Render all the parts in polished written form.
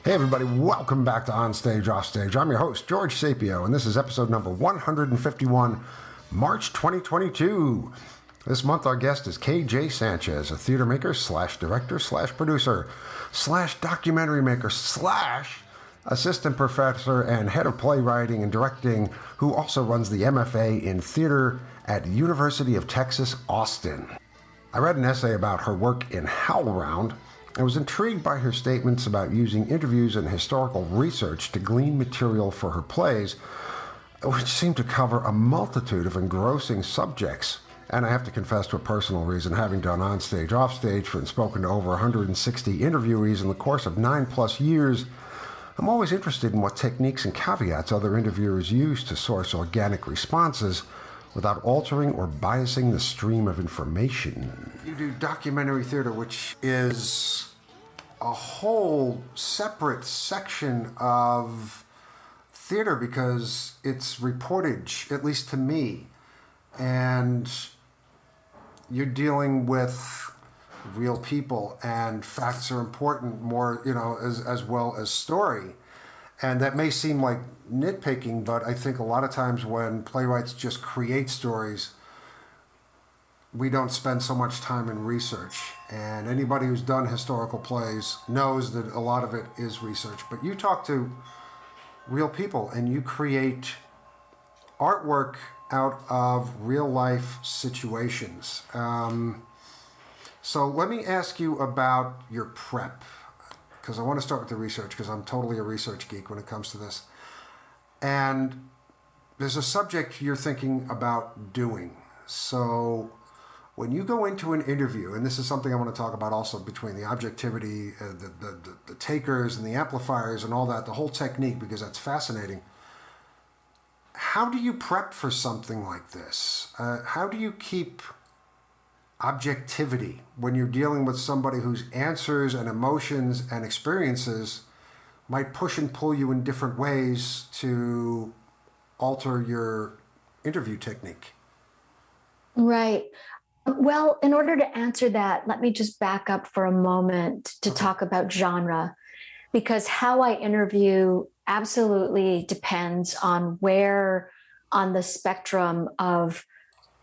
Hey everybody, welcome back to On Stage, Off Stage. I'm your host, George Sapio, and this is episode number 151, March 2022. This month our guest is K.J. Sanchez, a theater maker slash director slash producer slash documentary maker slash assistant professor and head of playwriting and directing, who also runs the M.F.A. in theater at the University of Texas, Austin. I read an essay about her work in HowlRound. I was intrigued by her statements about using interviews and historical research to glean material for her plays, which seemed to cover a multitude of engrossing subjects. And I have to confess to a personal reason, having done on stage, off stage, and spoken to over 160 interviewees in the course of 9+ years, I'm always interested in what techniques and caveats other interviewers use to source organic responses without altering or biasing the stream of information. You do documentary theater, which is a whole separate section of theater because it's reportage, at least to me. And you're dealing with real people, and facts are important more, as well as story. And that may seem like nitpicking, but I think a lot of times when playwrights just create stories, we don't spend so much time in research. And anybody who's done historical plays knows that a lot of it is research. But you talk to real people and you create artwork out of real life situations. So let me ask you about your prep, because I want to start with the research, because I'm totally a research geek when it comes to this. And there's a subject you're thinking about doing. So when you go into an interview, and this is something I want to talk about also between the objectivity, the takers and the amplifiers and all that, the whole technique, because that's fascinating. How do you prep for something like this? How do you keep objectivity when you're dealing with somebody whose answers and emotions and experiences might push and pull you in different ways to alter your interview technique? Right. Well, in order to answer that, let me just back up for a moment to talk about genre, because how I interview absolutely depends on where on the spectrum of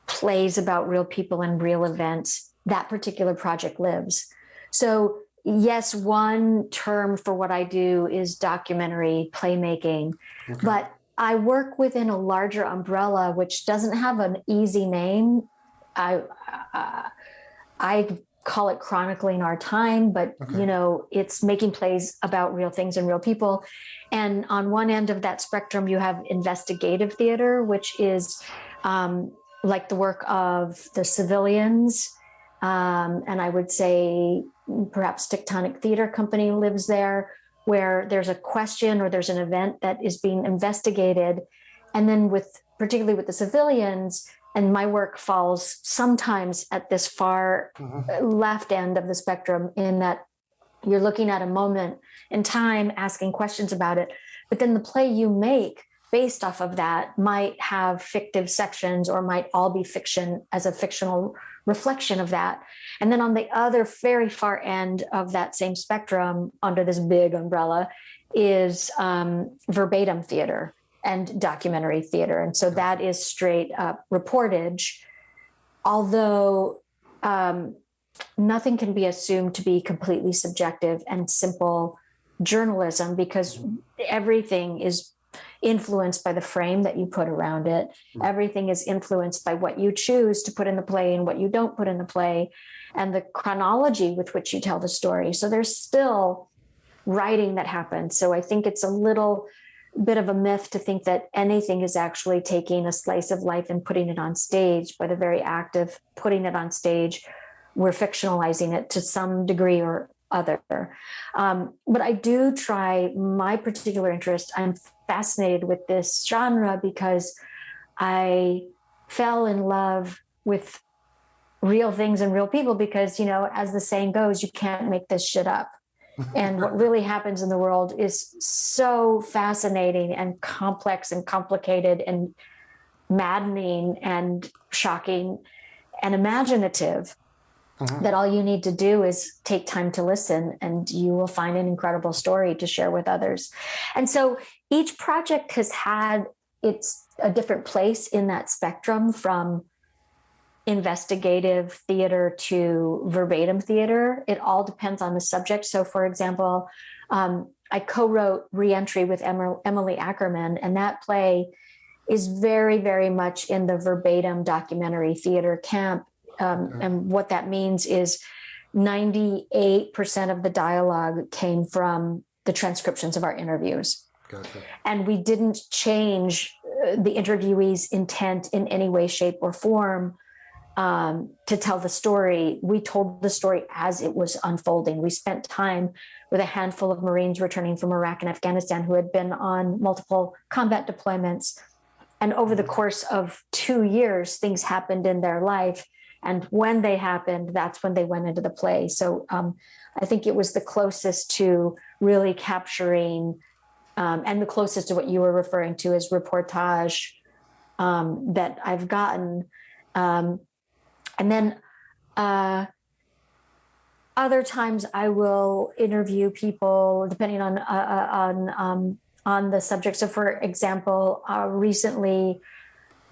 plays about real people and real events that particular project lives. So yes, one term for what I do is documentary playmaking, but I work within a larger umbrella, which doesn't have an easy name. I call it chronicling our time, but it's making plays about real things and real people. And on one end of that spectrum, you have investigative theater, which is like the work of the civilians. And I would say perhaps Tectonic Theater Company lives there, where there's a question or there's an event that is being investigated. And then particularly with the civilians, and my work falls sometimes at this far left end of the spectrum, in that you're looking at a moment in time, asking questions about it. But then the play you make based off of that might have fictive sections or might all be fiction as a fictional reflection of that. And then on the other very far end of that same spectrum, under this big umbrella, is verbatim theater and documentary theater. And so that is straight up reportage, although nothing can be assumed to be completely subjective and simple journalism, because everything is influenced by the frame that you put around it. Everything is influenced by what you choose to put in the play and what you don't put in the play, and the chronology with which you tell the story. So there's still writing that happens. So I think it's a little bit of a myth to think that anything is actually taking a slice of life and putting it on stage. By the very act of putting it on stage, we're fictionalizing it to some degree or other. But I do try my particular interest. I'm fascinated with this genre because I fell in love with real things and real people, because, as the saying goes, you can't make this shit up. And what really happens in the world is so fascinating and complex and complicated and maddening and shocking and imaginative that all you need to do is take time to listen, and you will find an incredible story to share with others. And so each project has had a different place in that spectrum, from investigative theater to verbatim theater. It all depends on the subject. So, for example, I co-wrote Reentry with Emily Ackerman, and that play is very, very much in the verbatim documentary theater camp. And what that means is 98% of the dialogue came from the transcriptions of our interviews. Gotcha. And we didn't change the interviewee's intent in any way, shape, or form to tell the story. We told the story as it was unfolding. We spent time with a handful of Marines returning from Iraq and Afghanistan who had been on multiple combat deployments. And over the course of 2 years, things happened in their life. And when they happened, that's when they went into the play. So I think it was the closest to really capturing, and the closest to what you were referring to as reportage that I've gotten. And then other times I will interview people depending on the subject. So, for example, recently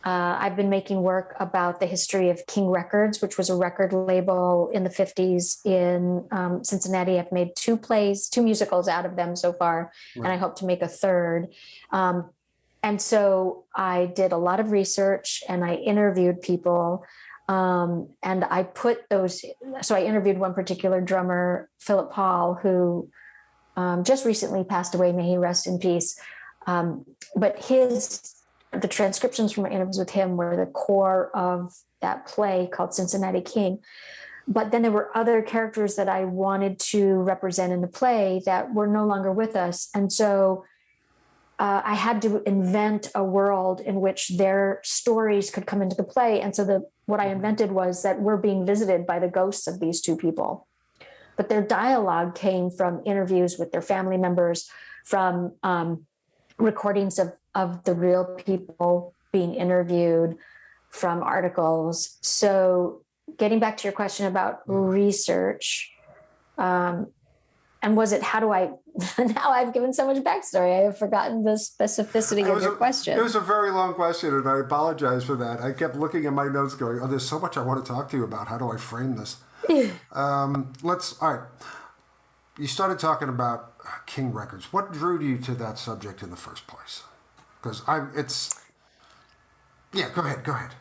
I've been making work about the history of King Records, which was a record label in the 50s in Cincinnati. I've made 2 plays, 2 musicals out of them so far, right. And I hope to make a third. And so I did a lot of research and I interviewed people. And I put those, so I interviewed one particular drummer, Philip Paul, who just recently passed away. May he rest in peace. But the transcriptions from my interviews with him were the core of that play called Cincinnati King. But then there were other characters that I wanted to represent in the play that were no longer with us. And so I had to invent a world in which their stories could come into the play. And so what I invented was that we're being visited by the ghosts of these 2 people. But their dialogue came from interviews with their family members, from recordings of the real people being interviewed, from articles. So getting back to your question about research, and was it, how do I, now I've given so much backstory, I have forgotten the specificity of your question. It was a very long question, and I apologize for that. I kept looking at my notes going, oh, there's so much I want to talk to you about. How do I frame this? All right. You started talking about King Records. What drew you to that subject in the first place? Because go ahead.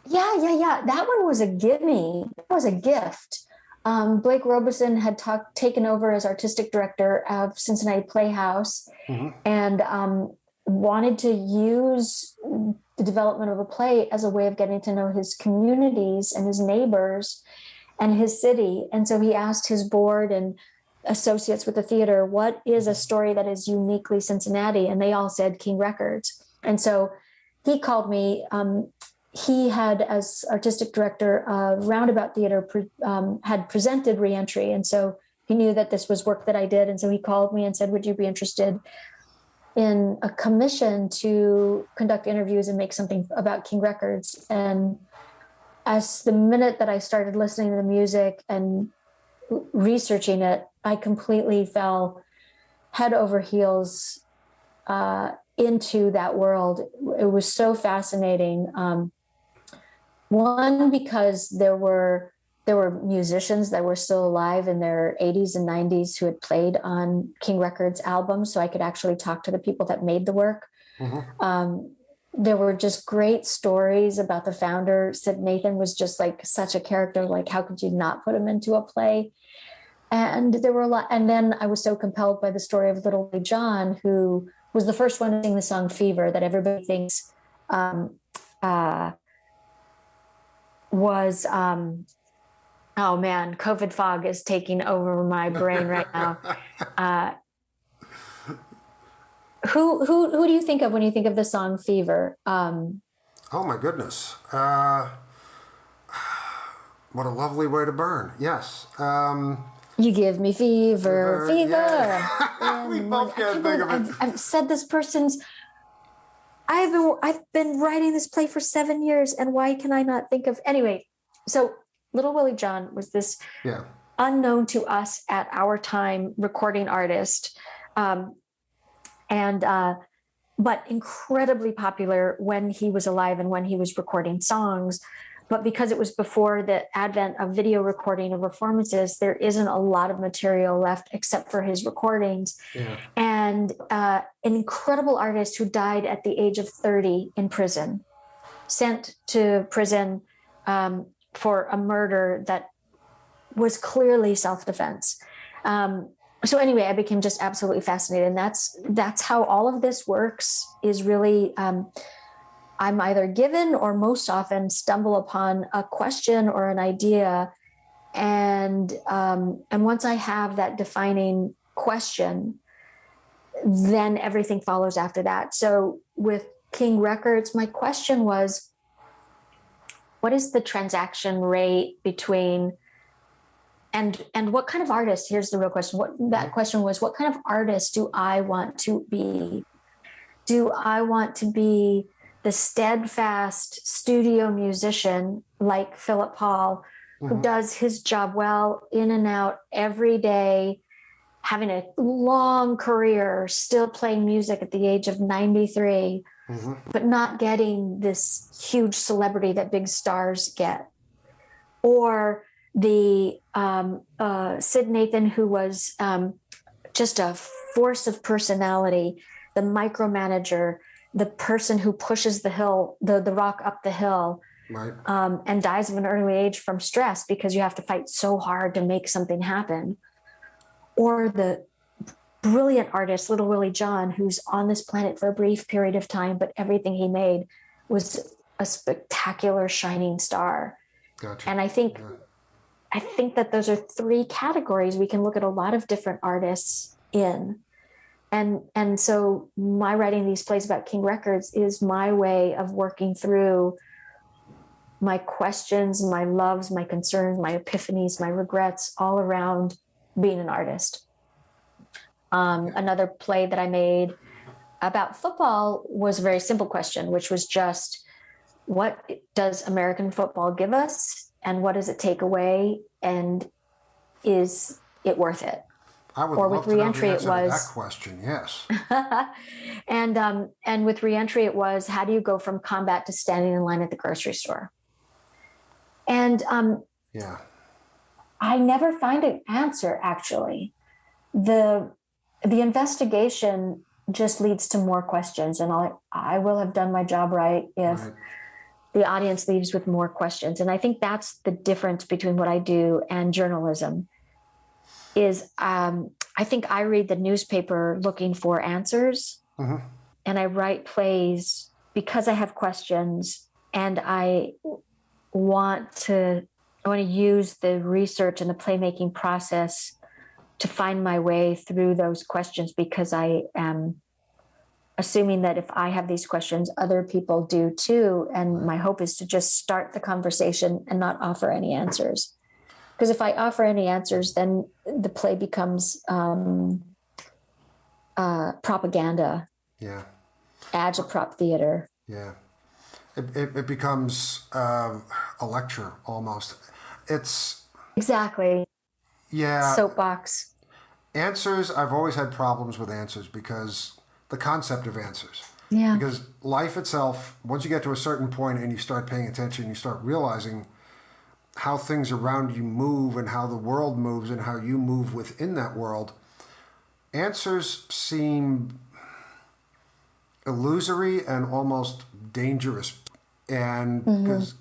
Yeah. That one was a gimme. It was a gift. Blake Robeson had taken over as artistic director of Cincinnati Playhouse, and wanted to use the development of a play as a way of getting to know his communities and his neighbors and his city. And so he asked his board and associates with the theater, what is a story that is uniquely Cincinnati? And they all said King Records. And so he called me. He had, as artistic director of Roundabout Theater, had presented Reentry. And so he knew that this was work that I did. And so he called me and said, would you be interested in a commission to conduct interviews and make something about King Records? And as the minute that I started listening to the music and researching it, I completely fell head over heels into that world. It was so fascinating. One, because there were musicians that were still alive in their 80s and 90s who had played on King Records albums, so I could actually talk to the people that made the work. There were just great stories about the founder. Sid Nathan was just like such a character. Like, how could you not put him into a play? And there were a lot. And then I was so compelled by the story of Little Ray John, who was the first one to sing the song Fever, that everybody thinks was, oh man, COVID fog is taking over my brain right now. Who do you think of when you think of the song Fever? Oh my goodness. What a lovely way to burn. Yes. You give me fever. Yeah. We both can't think of it. I've said this person's, I've been writing this play for 7 years, and why can I not think of, anyway. So Little Willie John was this Yeah. unknown to us at our time recording artist. And but incredibly popular when he was alive and when he was recording songs. But because it was before the advent of video recording of performances, there isn't a lot of material left except for his recordings. Yeah. And an incredible artist who died at the age of 30 in prison, sent to prison for a murder that was clearly self-defense. So anyway, I became just absolutely fascinated, and that's how all of this works. Is really I'm either given or most often stumble upon a question or an idea, and once I have that defining question, then everything follows after that. So with King Records, my question was, what is the transaction rate between and what kind of artist? Here's the real question. What that question was, what kind of artist do I want to be? Do I want to be the steadfast studio musician like Philip Paul, who does his job well, in and out every day, having a long career, still playing music at the age of 93, but not getting this huge celebrity that big stars get? Or the Sid Nathan, who was just a force of personality, the micromanager, the person who pushes the rock up the hill, Right. And dies of an early age from stress because you have to fight so hard to make something happen. Or the brilliant artist, Little Willie John, who's on this planet for a brief period of time, but everything he made was a spectacular shining star. Gotcha. And I think that those are three categories we can look at a lot of different artists in. And so my writing these plays about King Records is my way of working through my questions, my loves, my concerns, my epiphanies, my regrets, all around being an artist. Another play that I made about football was a very simple question, which was just, what does American football give us, and what does it take away, and is it worth it? I would or love with to know Reentry, the it answer to was that question. Yes. and with Reentry, it was, how do you go from combat to standing in line at the grocery store? And Yeah. I never find an answer. Actually, the investigation just leads to more questions, and I will have done my job right if the audience leaves with more questions. And I think that's the difference between what I do and journalism. Is I think I read the newspaper looking for answers, and I write plays because I have questions, and I want to use the research and the playmaking process to find my way through those questions, because I am assuming that if I have these questions, other people do too. And my hope is to just start the conversation and not offer any answers. Because if I offer any answers, then the play becomes propaganda. Yeah. Agitprop theater. Yeah. It becomes a lecture almost. It's exactly. Yeah. Soapbox. Answers. I've always had problems with answers because the concept of answers. Yeah. Because life itself, once you get to a certain point and you start paying attention, you start realizing how things around you move and how the world moves and how you move within that world. Answers seem illusory and almost dangerous. And because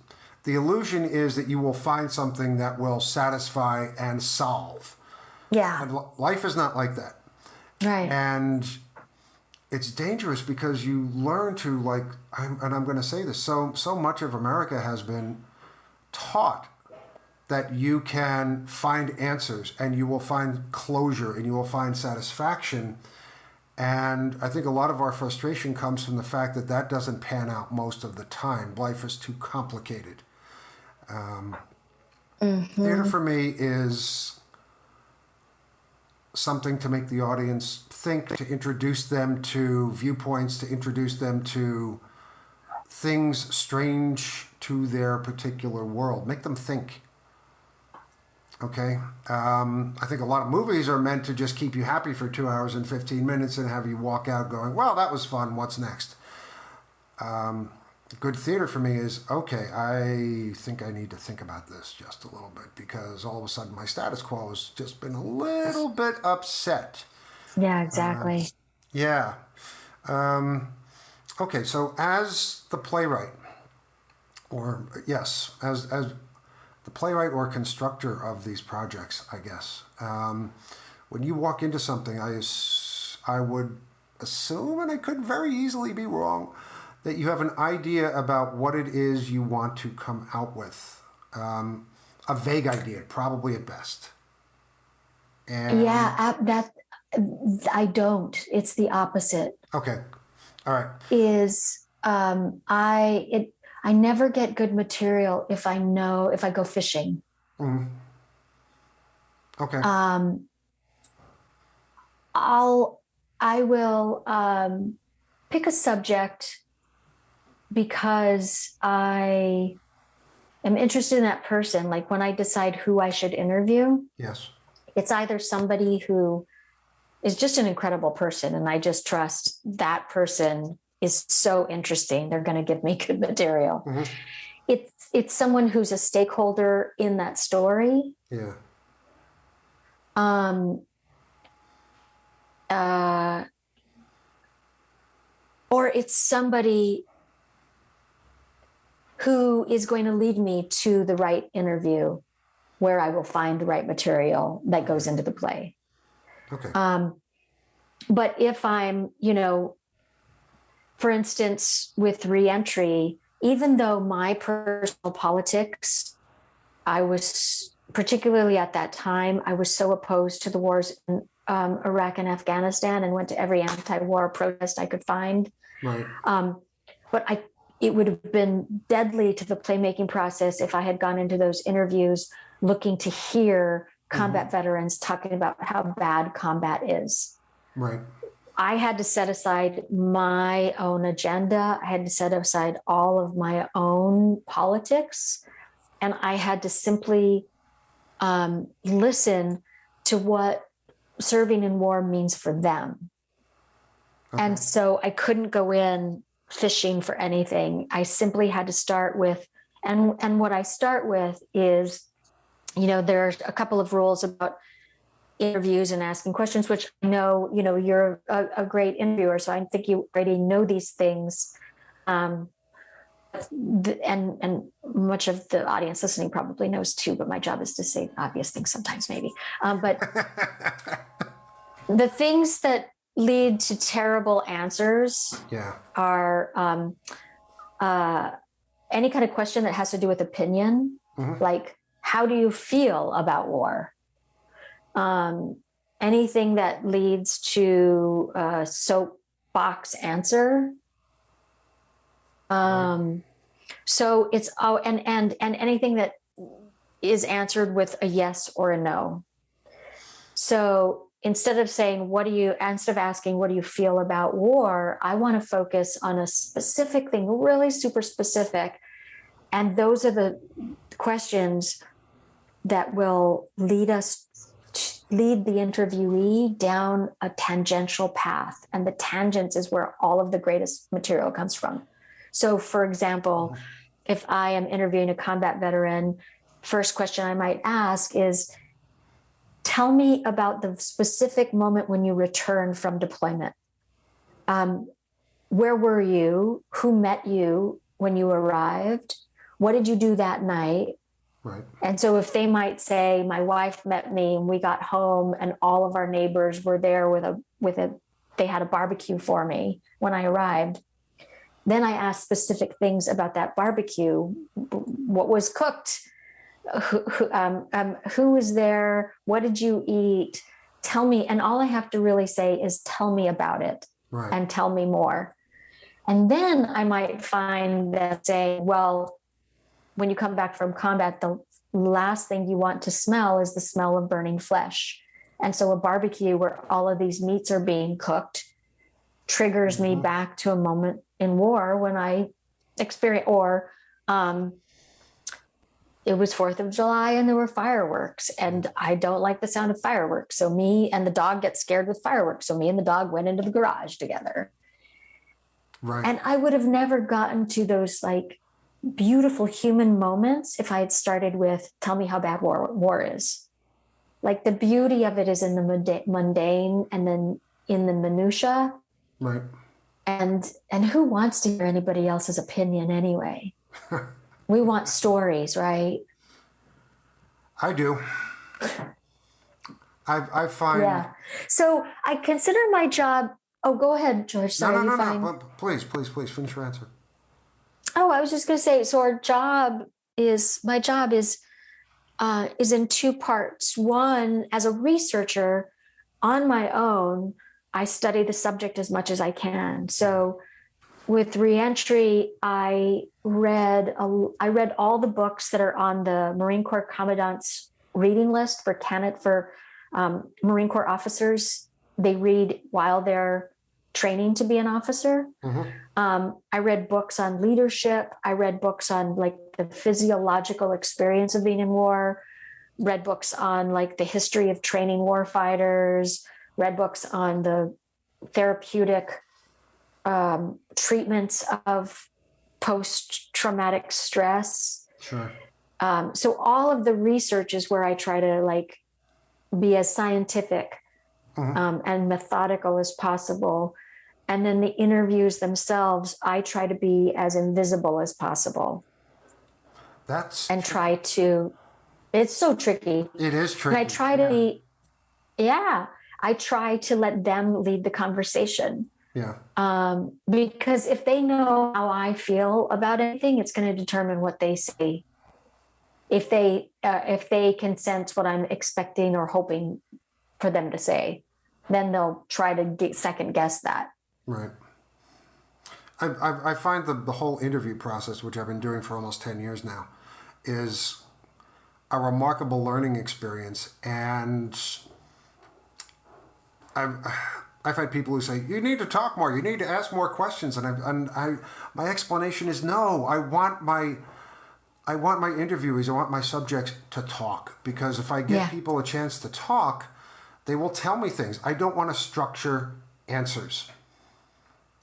the illusion is that you will find something that will satisfy and solve. Yeah. And life is not like that. Right. And it's dangerous because you learn to, like, and I'm going to say this, so much of America has been taught that you can find answers and you will find closure and you will find satisfaction. And I think a lot of our frustration comes from the fact that that doesn't pan out most of the time. Life is too complicated. Theater for me is something to make the audience think, to introduce them to viewpoints, to introduce them to things strange to their particular world. Make them think. Okay. I think a lot of movies are meant to just keep you happy for 2 hours and 15 minutes and have you walk out going, well, that was fun. What's next? Good theater for me is, okay, I think I need to think about this just a little bit because all of a sudden my status quo has just been a little bit upset. Yeah, Uh, exactly. yeah. Um, okay, so as the playwright, or yes, as the playwright or constructor of these projects, I guess. When you walk into something, I would assume, and I could very easily be wrong, that you have an idea about what it is you want to come out with. A vague idea, probably at best. Yeah, And that I don't. It's the opposite. okay, all right. Is I never get good material if I go fishing. Mm, okay, Um, I'll I will pick a subject because I am interested in that person. Like when I decide who I should interview, yes, it's either somebody who is just an incredible person and I just trust that person is so interesting. They're going to give me good material. mm-hmm. It's someone who's a stakeholder in that story. Yeah, Um, uh, or it's somebody who is going to lead me to the right interview where I will find the right material that goes into the play. okay, But if I'm, for instance, with reentry, even though my personal politics, I was particularly at that time, I was so opposed to the wars in Iraq and Afghanistan and went to every anti-war protest I could find. right, But it would have been deadly to the playmaking process if I had gone into those interviews looking to hear combat veterans talking about how bad combat is. right, I had to set aside my own agenda. I had to set aside all of my own politics. And I had to simply listen to what serving in war means for them. okay, And so I couldn't go in fishing for anything. I simply had to start with, and what I start with is, there's a couple of rules about interviews and asking questions, which I know, you're a great interviewer. So I think you already know these things. And much of the audience listening probably knows too, but my job is to say obvious things sometimes, maybe. But the things that lead to terrible answers yeah, are any kind of question that has to do with opinion, like how do you feel about war? Anything that leads to a soapbox answer. right. So it's and anything that is answered with a yes or a no. So instead of asking what do you feel about war, I want to focus on a specific thing, really super specific. And those are the questions that will lead the interviewee down a tangential path. And the tangents is where all of the greatest material comes from. So, for example, if I am interviewing a combat veteran, first question I might ask is, tell me about the specific moment when you returned from deployment. Where were you? Who met you when you arrived? What did you do that night? Right. And so if they might say, my wife met me and we got home and all of our neighbors were there they had a barbecue for me when I arrived. Then I asked specific things about that barbecue. What was cooked? Who was there? What did you eat? Tell me. And all I have to really say is tell me about it, Right. and tell me more. And then I might find that say, well, when you come back from combat, the last thing you want to smell is the smell of burning flesh. And so a barbecue where all of these meats are being cooked triggers me back to a moment in war when I experienced, or it was 4th of July and there were fireworks, and I don't like the sound of fireworks. So me and the dog get scared with fireworks. So me and the dog went into the garage together. Right. And I would have never gotten to those like beautiful human moments if I had started with, tell me how bad war is. Like the beauty of it is in the mundane and then in the minutia. Right. And who wants to hear anybody else's opinion anyway? We want stories, right? I do. I find. Yeah. So I consider my job. Oh, go ahead, George. Sorry, No. Please, finish your answer. Oh, I was just going to say. So my job is in two parts. One, as a researcher, on my own, I study the subject as much as I can. So with reentry, I read all the books that are on the Marine Corps Commandant's reading list for Marine Corps officers. They read while they're training to be an officer. Mm-hmm. I read books on leadership. I read books on like the physiological experience of being in war. Read books on like the history of training war fighters. Read books on the therapeutic treatments of post-traumatic stress. Sure. So all of the research is where I try to like be as scientific and methodical as possible. And then the interviews themselves, I try to be as invisible as possible. It's so tricky. It is tricky. And I try to let them lead the conversation. Yeah. Because if they know how I feel about anything, it's going to determine what they say. If they can sense what I'm expecting or hoping for them to say, then they'll try to second guess that. Right. I find the whole interview process, which I've been doing for almost 10 years now, is a remarkable learning experience. And I've had people who say, you need to talk more, you need to ask more questions. And my explanation is no, I want my interviewees, I want my subjects to talk, because if I give people a chance to talk, they will tell me things. I don't want to structure answers.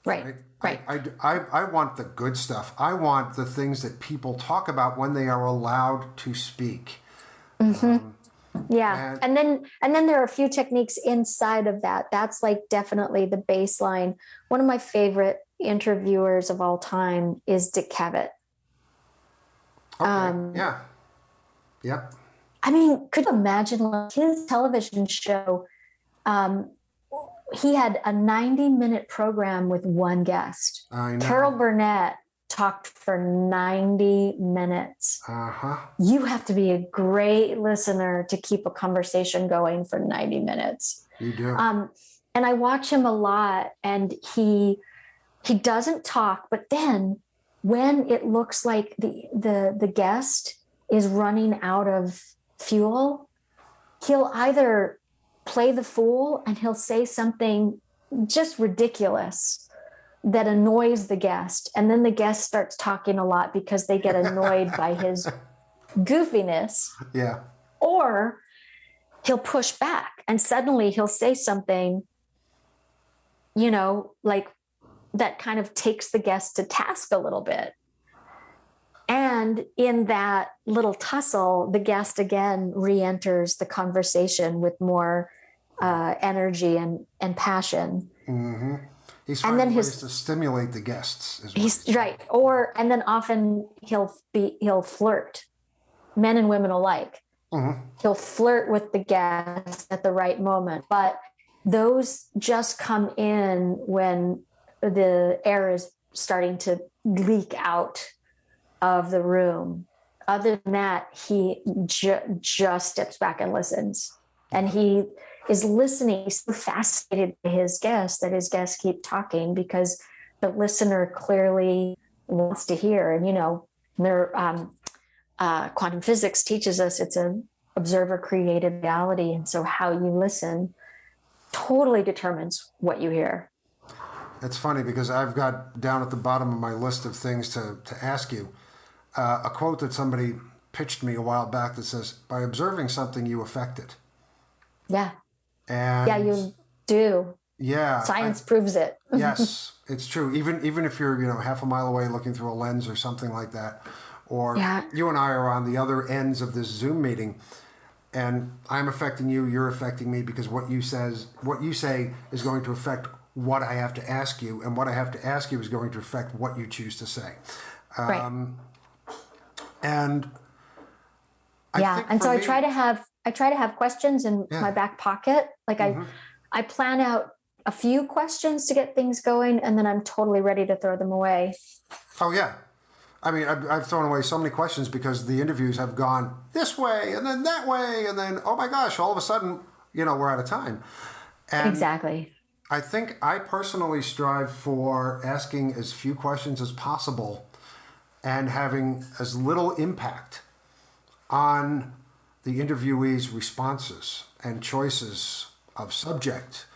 Right. I want the good stuff. I want the things that people talk about when they are allowed to speak. Mm-hmm. And then there are a few techniques inside of that. That's like definitely the baseline. One of my favorite interviewers of all time is Dick Cavett. Okay. Yep. I mean, could you imagine like his television show? He had a 90-minute program with one guest. I know. Carol Burnett talked for 90 minutes. You have to be a great listener to keep a conversation going for 90 minutes. You do. And I watch him a lot, and he doesn't talk, but then when it looks like the guest is running out of fuel, he'll either play the fool and he'll say something just ridiculous that annoys the guest. And then the guest starts talking a lot because they get annoyed by his goofiness. Yeah. Or he'll push back and suddenly he'll say something, like that kind of takes the guest to task a little bit. And in that little tussle, the guest again re-enters the conversation with more energy and passion. Mm-hmm. He's finding ways to stimulate the guests. He's right. And then often he'll flirt, men and women alike. Mm-hmm. He'll flirt with the guest at the right moment. But those just come in when the air is starting to leak out of the room. Other than that, he just steps back and listens. And he is listening. He's so fascinated by his guests that his guests keep talking because the listener clearly wants to hear. And, quantum physics teaches us it's an observer-created reality. And so how you listen totally determines what you hear. It's funny because I've got down at the bottom of my list of things to ask you a quote that somebody pitched me a while back that says, by observing something, you affect it. Yeah. And yeah, you do. yeah, Science proves it. Yes, it's true. Even if you're, half a mile away looking through a lens or something like that, or Yeah. you and I are on the other ends of this Zoom meeting, and I'm affecting you, you're affecting me, because what you say is going to affect what I have to ask you, and what I have to ask you is going to affect what you choose to say. Right. And and so I try to have questions in my back pocket. Like I plan out a few questions to get things going, and then I'm totally ready to throw them away. Oh yeah. I mean, I've thrown away so many questions because the interviews have gone this way and then that way, and then, oh my gosh, all of a sudden, we're out of time. And exactly. I think I personally strive for asking as few questions as possible and having as little impact on the interviewee's responses and choices of subject.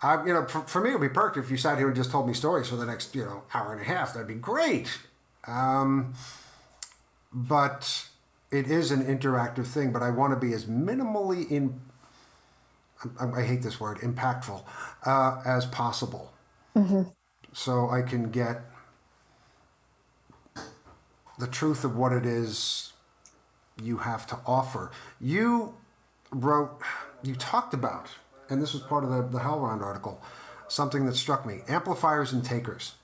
For me, it would be perfect if you sat here and just told me stories for the next, hour and a half. That'd be great. But it is an interactive thing, but I want to be as minimally I hate this word, impactful, as possible. So I can get the truth of what it is you have to offer. You talked about, and this was part of the HowlRound article, something that struck me: amplifiers and takers.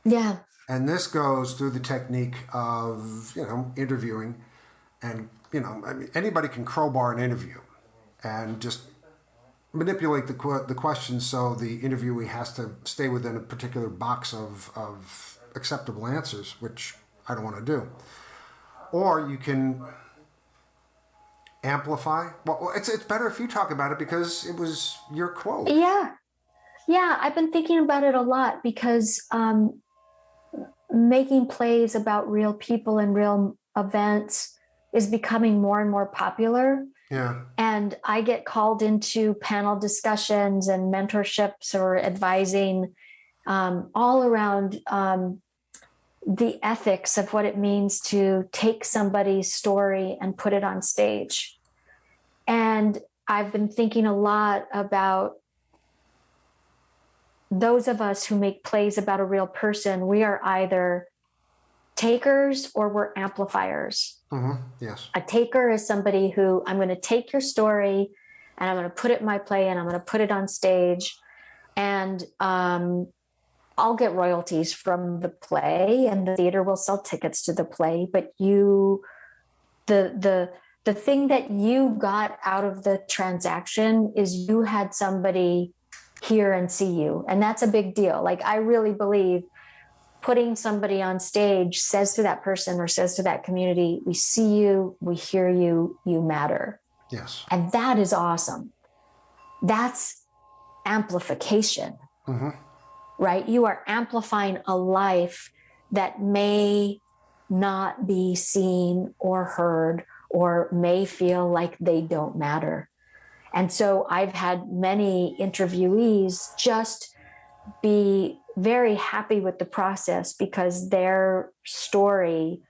Yeah. And this goes through the technique of, interviewing, and, anybody can crowbar an interview and just manipulate the questions so the interviewee has to stay within a particular box of acceptable answers, which I don't want to do. Or you can amplify. Well, it's better if you talk about it because it was your quote. Yeah. I've been thinking about it a lot because making plays about real people and real events is becoming more and more popular. Yeah. And I get called into panel discussions and mentorships or advising all around the ethics of what it means to take somebody's story and put it on stage. And I've been thinking a lot about those of us who make plays about a real person. We are either takers or we're amplifiers. Yes. A taker is somebody who, I'm going to take your story and I'm going to put it in my play and I'm going to put it on stage, and I'll get royalties from the play and the theater will sell tickets to the play. But the thing that you got out of the transaction is you had somebody hear and see you. And that's a big deal. Like, I really believe putting somebody on stage says to that person or says to that community, we see you, we hear you, you matter. Yes. And that is awesome. That's amplification, right? You are amplifying a life that may not be seen or heard or may feel like they don't matter. And so I've had many interviewees just be very happy with the process because their story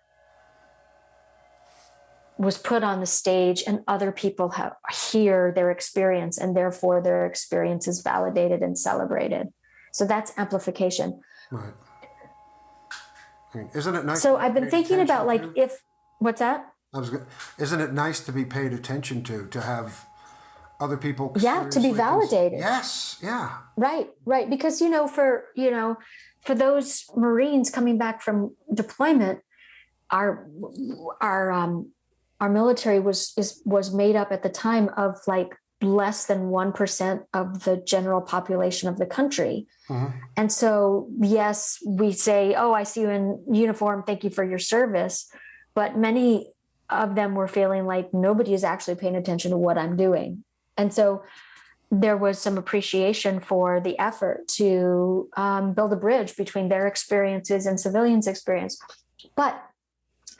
was put on the stage and other people hear their experience, and therefore their experience is validated and celebrated. So that's amplification. Right. I mean, isn't it nice? So I've been thinking about what's that? Isn't it nice to be paid attention to have other people to be validated. Yes, yeah. Right. Because for those Marines coming back from deployment, our military was made up at the time of like less than 1% of the general population of the country. And so, yes, we say, oh, I see you in uniform, thank you for your service. But many of them were feeling like nobody is actually paying attention to what I'm doing. And so there was some appreciation for the effort to build a bridge between their experiences and civilians' experience. But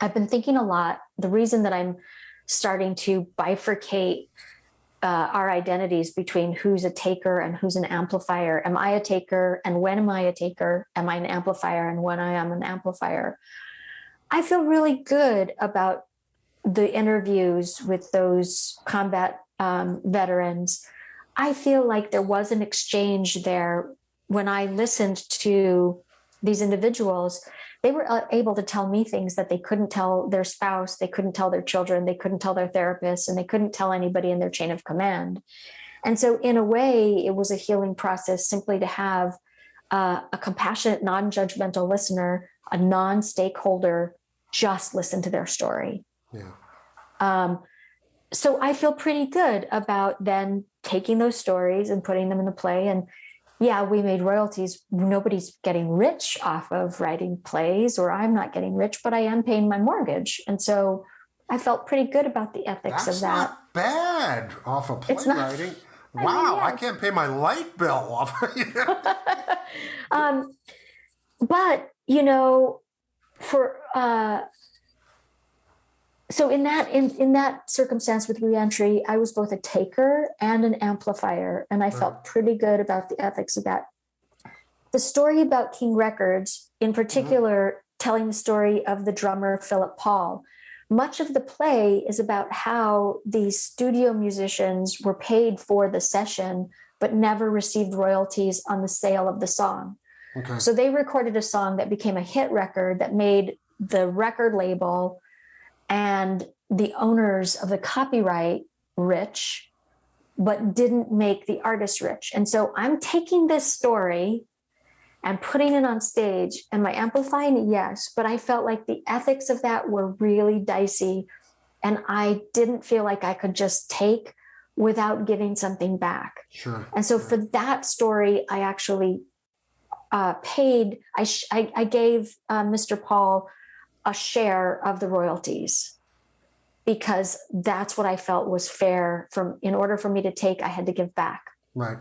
I've been thinking a lot, the reason that I'm starting to bifurcate our identities between who's a taker and who's an amplifier. Am I a taker? And when am I a taker? Am I an amplifier? And when I am an amplifier? I feel really good about the interviews with those combat veterans, I feel like there was an exchange there. When I listened to these individuals, they were able to tell me things that they couldn't tell their spouse, they couldn't tell their children, they couldn't tell their therapist, and they couldn't tell anybody in their chain of command. And so in a way, it was a healing process simply to have a compassionate, non-judgmental listener, a non-stakeholder, just listen to their story. Yeah. So I feel pretty good about then taking those stories and putting them in the play. And yeah, we made royalties. Nobody's getting rich off of writing plays, or I'm not getting rich, but I am paying my mortgage. And so I felt pretty good about the ethics of that. That's not bad off of playwriting. Wow, I can't pay my light bill off. But, you know, for so in that circumstance with reentry, I was both a taker and an amplifier, and I felt pretty good about the ethics of that. The story about King Records, in particular, telling the story of the drummer Philip Paul, much of the play is about how these studio musicians were paid for the session, but never received royalties on the sale of the song. Okay. So they recorded a song that became a hit record that made the record label and the owners of the copyright rich, but didn't make the artist rich. And so I'm taking this story and putting it on stage. Am I amplifying it? Yes. But I felt like the ethics of that were really dicey. And I didn't feel like I could just take without giving something back. Sure. And so for that story, I actually paid, I gave Mr. Paul a share of the royalties, because that's what I felt was fair. In order for me to take, I had to give back. Right.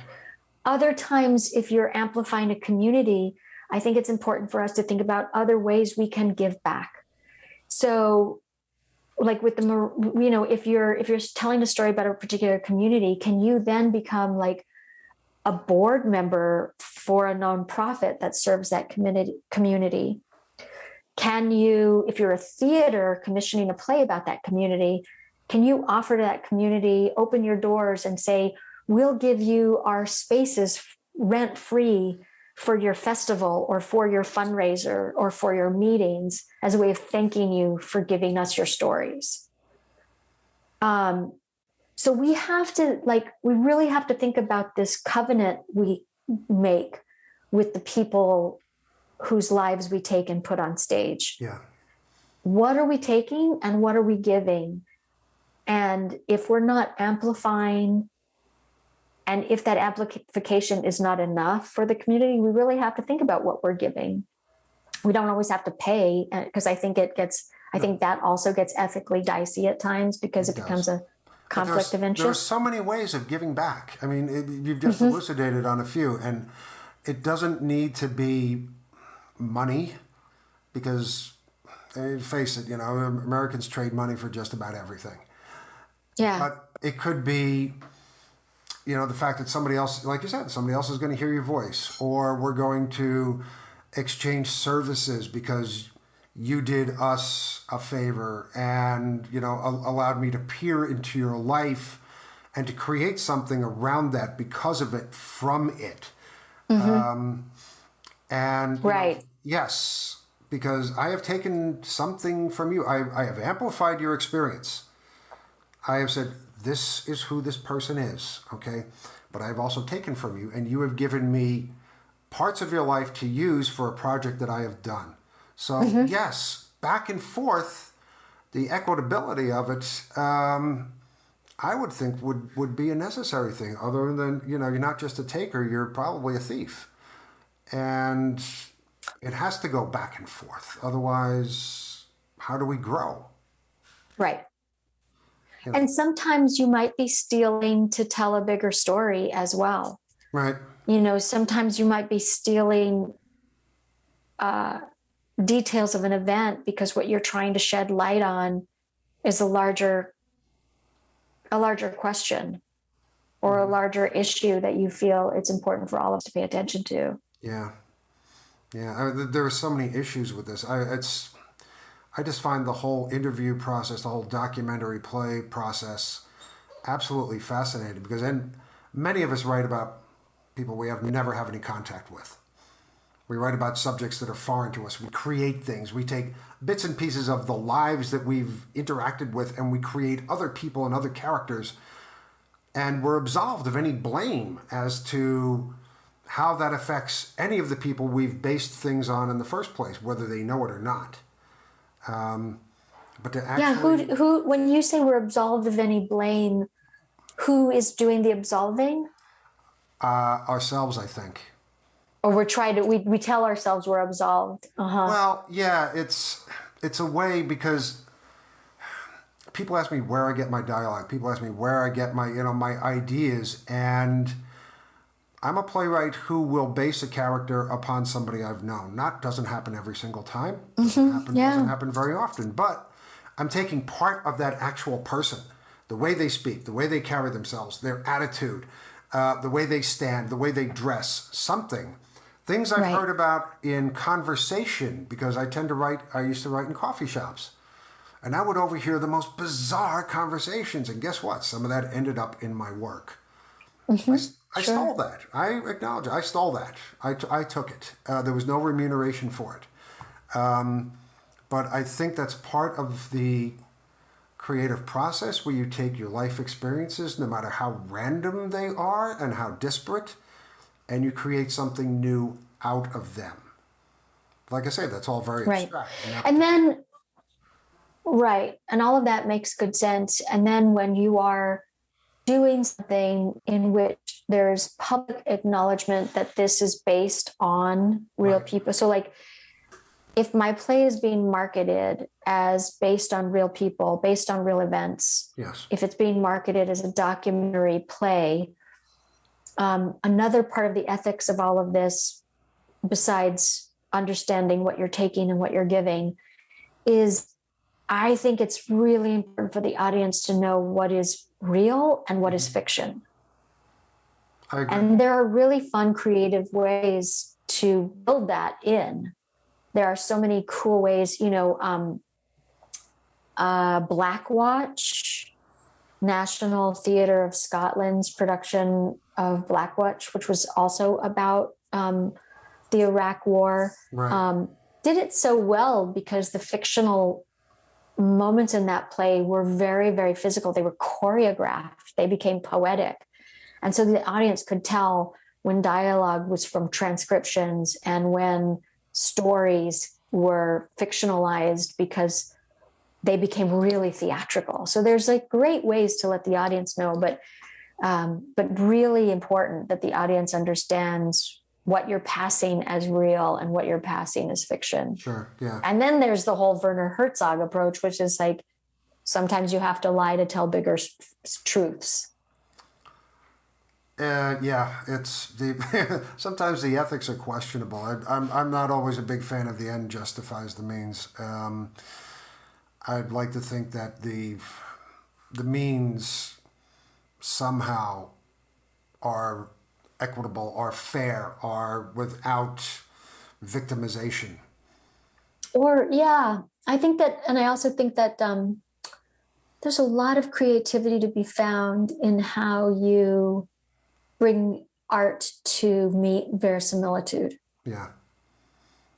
Other times, if you're amplifying a community, I think it's important for us to think about other ways we can give back. So, like with if you're telling a story about a particular community, can you then become like a board member for a nonprofit that serves that community? Can you, if you're a theater commissioning a play about that community, can you offer to that community, open your doors and say, we'll give you our spaces rent-free for your festival or for your fundraiser or for your meetings as a way of thanking you for giving us your stories? So we really have to think about this covenant we make with the people whose lives we take and put on stage. Yeah. What are we taking and what are we giving? And if we're not amplifying, and if that amplification is not enough for the community, we really have to think about what we're giving. We don't always have to pay, because I think that also gets ethically dicey at times, because it becomes a conflict of interest. There's so many ways of giving back. I mean, you've just elucidated on a few, and it doesn't need to be money, because face it, Americans trade money for just about everything. Yeah. But it could be, the fact that somebody else, like you said, somebody else is going to hear your voice, or we're going to exchange services because you did us a favor and, allowed me to peer into your life and to create something around that because of it, from it. And right. Yes, because I have taken something from you. I have amplified your experience. I have said, this is who this person is, okay? But I've also taken from you, and you have given me parts of your life to use for a project that I have done. So, yes, back and forth, the equitability of it, I would think would be a necessary thing. Other than, you're not just a taker, you're probably a thief. And it has to go back and forth. Otherwise, how do we grow? Right. And sometimes you might be stealing to tell a bigger story as well. Right. Sometimes you might be stealing details of an event because what you're trying to shed light on is a larger question or a larger issue that you feel it's important for all of us to pay attention to. Yeah. Yeah. There are so many issues with this. I just find the whole interview process, the whole documentary play process, absolutely fascinating because then many of us write about people we have never have any contact with. We write about subjects that are foreign to us. We create things. We take bits and pieces of the lives that we've interacted with and we create other people and other characters. And we're absolved of any blame as to how that affects any of the people we've based things on in the first place, whether they know it or not. But to actually... Yeah, who, when you say we're absolved of any blame, who is doing the absolving? Ourselves, I think. Or we tell ourselves we're absolved. Well, yeah, it's a way because people ask me where I get my dialogue. People ask me where I get my, my ideas. And I'm a playwright who will base a character upon somebody I've known. Doesn't happen every single time. Doesn't happen very often. But I'm taking part of that actual person. The way they speak, the way they carry themselves, their attitude, the way they stand, the way they dress, something. Things I've heard about in conversation because I used to write in coffee shops. And I would overhear the most bizarre conversations. And guess what? Some of that ended up in my work. I stole that. I acknowledge it. I stole that. I took it. There was no remuneration for it. But I think that's part of the creative process where you take your life experiences, no matter how random they are and how disparate, and you create something new out of them. Like I say, that's all very abstract. And then, and all of that makes good sense. And then when you are doing something in which there's public acknowledgement that this is based on real people. So like, if my play is being marketed as based on real people, based on real events, if it's being marketed as a documentary play, another part of the ethics of all of this, besides understanding what you're taking and what you're giving, is I think it's really important for the audience to know what is real and what is fiction. I agree. And there are really fun, creative ways to build that in. There are so many cool ways, Black Watch, National Theatre of Scotland's production of Black Watch, which was also about the Iraq War, did it so well because the fictional moments in that play were very, very physical. They were choreographed. They became poetic. And so the audience could tell when dialogue was from transcriptions and when stories were fictionalized because they became really theatrical. So there's like great ways to let the audience know, but really important that the audience understands what you're passing as real and what you're passing as fiction. Sure, yeah. And then there's the whole Werner Herzog approach, which is like, sometimes you have to lie to tell bigger truths. It's the sometimes the ethics are questionable. I'm not always a big fan of the end justifies the means. I'd like to think that the means somehow are equitable, are fair, are without victimization. I think that, and I also think that there's a lot of creativity to be found in how you bring art to meet verisimilitude. Yeah.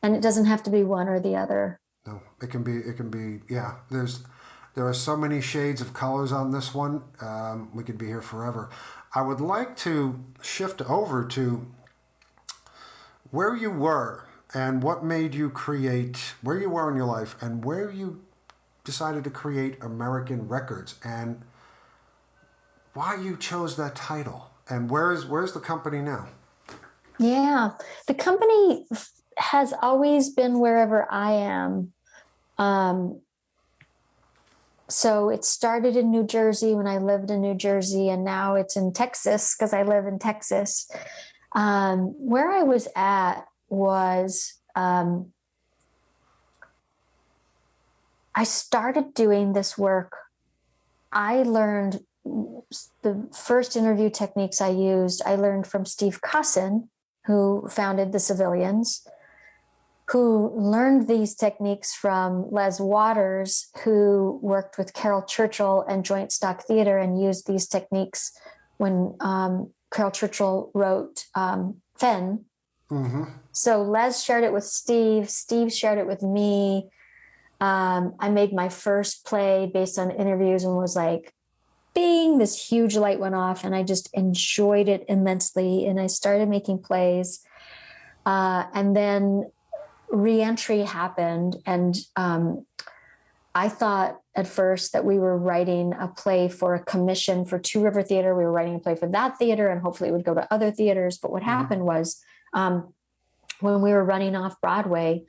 And it doesn't have to be one or the other. No, it can be, yeah. There are so many shades of colors on this one. We could be here forever. I would like to shift over to where you were and what made you create, where you were in your life and where you decided to create American Records and why you chose that title. And where's the company now? Yeah, the company has always been wherever I am. So it started in New Jersey when I lived in New Jersey, and now it's in Texas because I live in Texas. Where I was at was I started doing this work. I learned the first interview techniques I learned from Steve Cossin, who founded the Civilians. who learned these techniques from Les Waters, who worked with Carol Churchill and Joint Stock Theater and used these techniques when Carol Churchill wrote Fenn. Mm-hmm. So Les shared it with Steve. Steve shared it with me. I made my first play based on interviews and was like, bing, this huge light went off, and I just enjoyed it immensely. And I started making plays. And then re-entry happened. And I thought at first that we were writing a play for a commission for Two River Theater. We were writing a play for that theater, and hopefully it would go to other theaters. But what happened was when we were running off Broadway,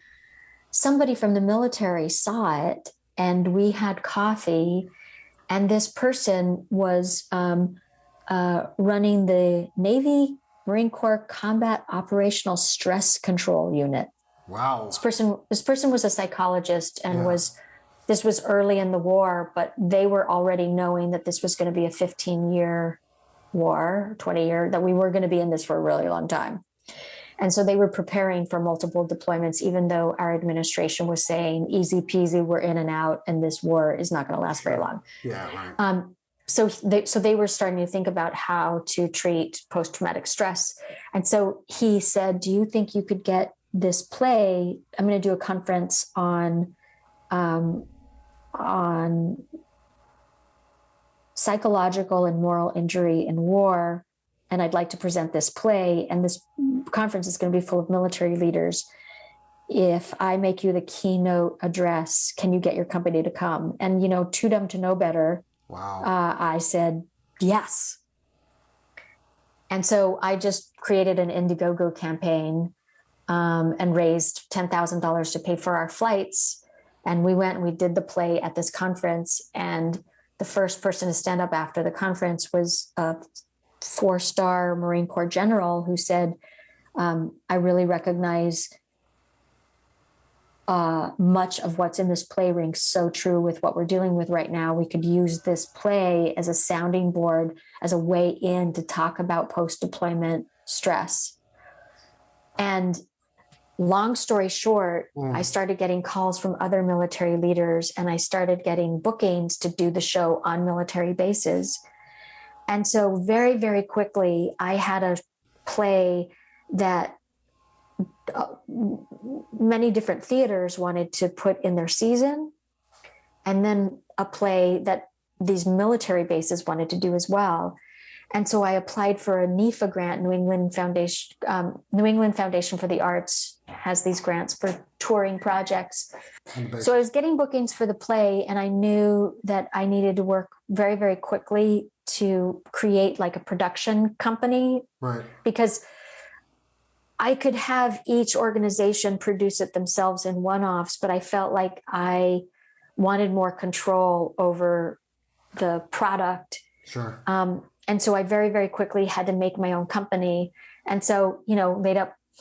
somebody from the military saw it, and we had coffee. And this person was running the Navy Marine Corps Combat Operational Stress Control Unit. Wow. This person was a psychologist and this was early in the war, but they were already knowing that this was going to be a 15-year war, 20-year, that we were going to be in this for a really long time. And so they were preparing for multiple deployments, even though our administration was saying, easy peasy, we're in and out, and this war is not going to last very long. Yeah, right. So they were starting to think about how to treat post-traumatic stress. And so he said, do you think you could get this play? I'm going to do a conference on psychological and moral injury in war. And I'd like to present this play. And this conference is going to be full of military leaders. If I make you the keynote address, can you get your company to come? And, too dumb to know better. Wow. I said, yes. And so I just created an Indiegogo campaign and raised $10,000 to pay for our flights. And we went and we did the play at this conference. And the first person to stand up after the conference was a 4-star Marine Corps general who said, I really recognize much of what's in this play rings so true with what we're dealing with right now. We could use this play as a sounding board, as a way in to talk about post-deployment stress. And long story short, I started getting calls from other military leaders, and I started getting bookings to do the show on military bases. And so very, very quickly, I had a play that many different theaters wanted to put in their season, and then a play that these military bases wanted to do as well. And so I applied for a NEFA grant. New England Foundation for the Arts has these grants for touring projects. So I was getting bookings for the play, and I knew that I needed to work very, very quickly to create like a production company. Right. Because I could have each organization produce it themselves in one-offs, but I felt like I wanted more control over the product. Sure. And so I very, very quickly had to make my own company. And so,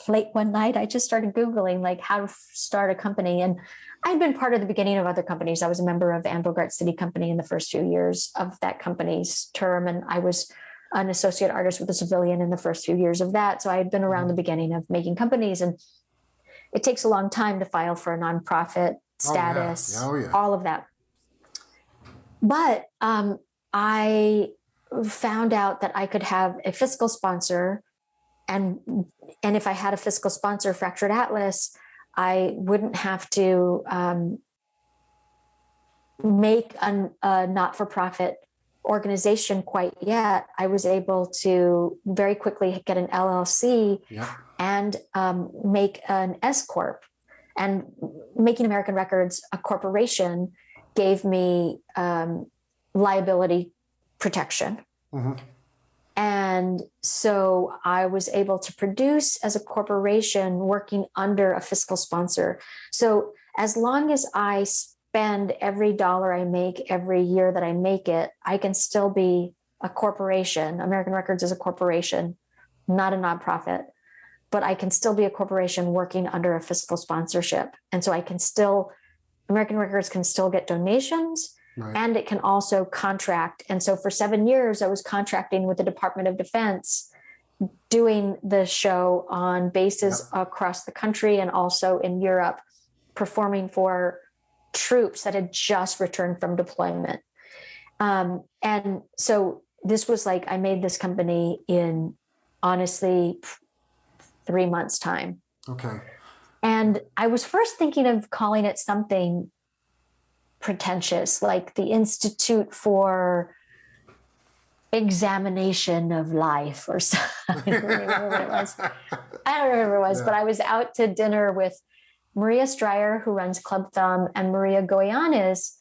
late one night, I just started Googling like how to start a company. And I'd been part of the beginning of other companies. I was a member of Ann Bogart City Company in the first few years of that company's term. And I was an associate artist with the Civilian in the first few years of that. So I had been around the beginning of making companies, and it takes a long time to file for a nonprofit status, all of that. But I found out that I could have a fiscal sponsor, and if I had a fiscal sponsor, Fractured Atlas, I wouldn't have to make a not-for-profit organization quite yet. I was able to very quickly get an LLC and make an S Corp. And Making American Records, a corporation, gave me liability protection. Mm-hmm. And so I was able to produce as a corporation working under a fiscal sponsor. So as long as I spend every dollar I make every year that I make it, I can still be a corporation. American Records is a corporation, not a nonprofit, but I can still be a corporation working under a fiscal sponsorship. And so American Records can still get donations. Right. And it can also contract. And so for 7 years, I was contracting with the Department of Defense doing the show on bases across the country and also in Europe, performing for troops that had just returned from deployment. And so this was like, I made this company in, honestly, 3 months' time. Okay. And I was first thinking of calling it something pretentious, like the Institute for Examination of Life or something. I don't remember what it was. But I was out to dinner with Maria Stryer, who runs Club Thumb, and Maria Goyanes,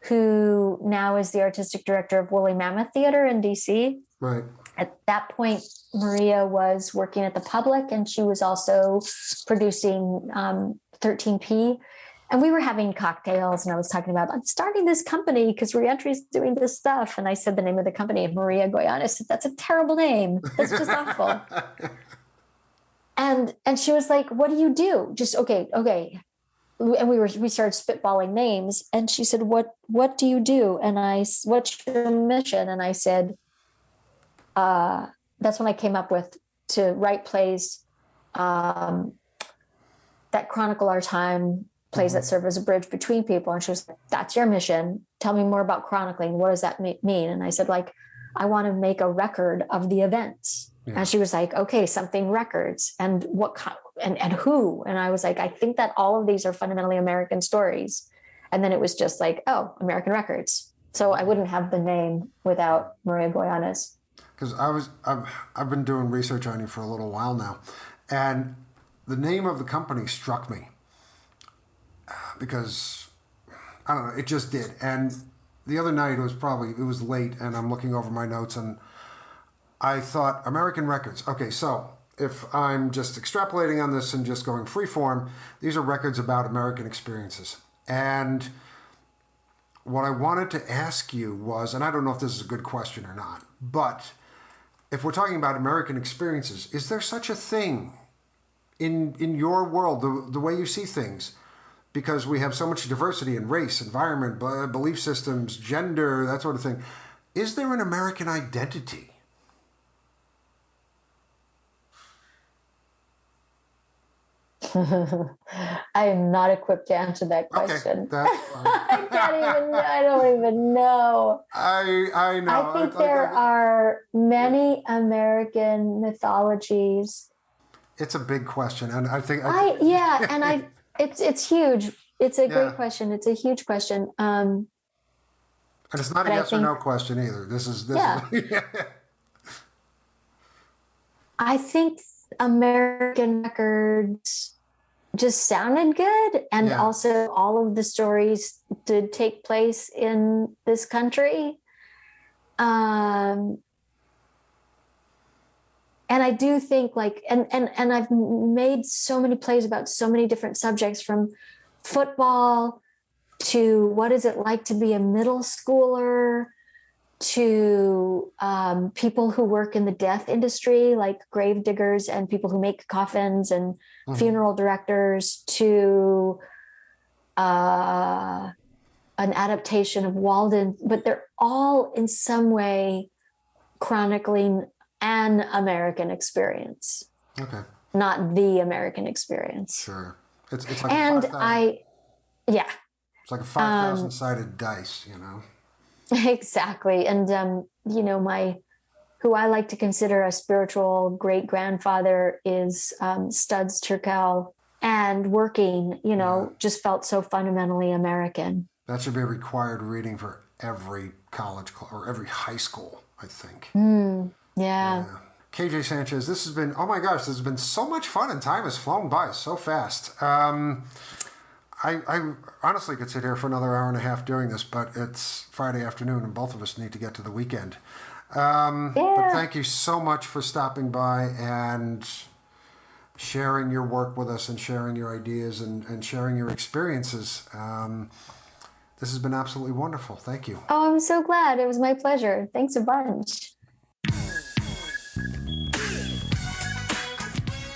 who now is the artistic director of Woolly Mammoth Theater in DC. Right. At that point, Maria was working at the Public, and she was also producing 13P. And we were having cocktails, and I was talking about, I'm starting this company because Reentry is doing this stuff. And I said the name of the company, Maria Goyanes. Said, that's a terrible name. That's just awful. And she was like, what do you do? Just, okay. And we started spitballing names. And she said, what do you do? And what's your mission? And I said, that's when I came up with to write plays that chronicle our time, plays that serve as a bridge between people. And she was like, that's your mission. Tell me more about chronicling. What does that mean? And I said, like, I want to make a record of the events. Yeah. And she was like, okay, something records and what and who? And I was like, I think that all of these are fundamentally American stories. And then it was just like, oh, American Records. So I wouldn't have the name without Maria Goyanes. Because I've been doing research on you for a little while now, and the name of the company struck me because I don't know, it just did. And the other night it was late, and I'm looking over my notes, and I thought American Records. Okay, so if I'm just extrapolating on this and just going freeform, these are records about American experiences. And what I wanted to ask you was, and I don't know if this is a good question or not, but if we're talking about American experiences, is there such a thing in your world, the way you see things? Because we have so much diversity in race, environment, belief systems, gender, that sort of thing. Is there an American identity? I am not equipped to answer that question. Okay, that's fine. I don't even know. I know. I think there are many American mythologies. It's a big question, and I think it's huge. It's a great question. It's a huge question. And it's not a yes or no question either. This is. I think American Records just sounded good, and also all of the stories did take place in this country. And I do think and I've made so many plays about so many different subjects, from football to what is it like to be a middle schooler, to people who work in the death industry, like grave diggers and people who make coffins, and funeral directors, to an adaptation of Walden. But they're all in some way chronicling an American experience. Okay. Not the American experience. Sure. It's like it's like a 5,000 sided dice, you know. Exactly. And who I like to consider a spiritual great grandfather is Studs Terkel, and working, just felt so fundamentally American. That should be a required reading for every college or every high school, I think. Yeah. KJ Sanchez, this has been so much fun, and time has flown by so fast. I honestly could sit here for another hour and a half doing this, but it's Friday afternoon and both of us need to get to the weekend. But thank you so much for stopping by and sharing your work with us, and sharing your ideas, and sharing your experiences. This has been absolutely wonderful. Thank you. Oh, I'm so glad. It was my pleasure. Thanks a bunch.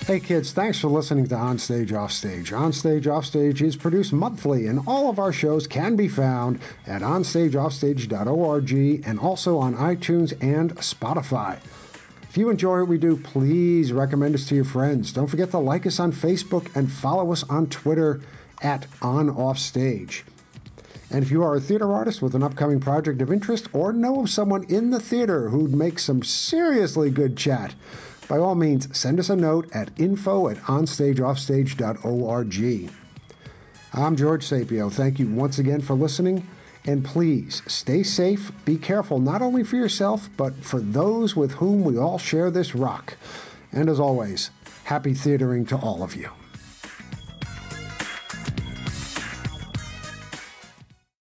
Hey kids, thanks for listening to On Stage, Off Stage. On Stage, Off Stage is produced monthly, and all of our shows can be found at onstageoffstage.org and also on iTunes and Spotify. If you enjoy what we do, please recommend us to your friends. Don't forget to like us on Facebook and follow us on Twitter at OnOffStage. And if you are a theater artist with an upcoming project of interest or know of someone in the theater who'd make some seriously good chat, by all means, send us a note at info@onstageoffstage.org. I'm George Sapio. Thank you once again for listening. And please, stay safe, be careful not only for yourself, but for those with whom we all share this rock. And as always, happy theatering to all of you.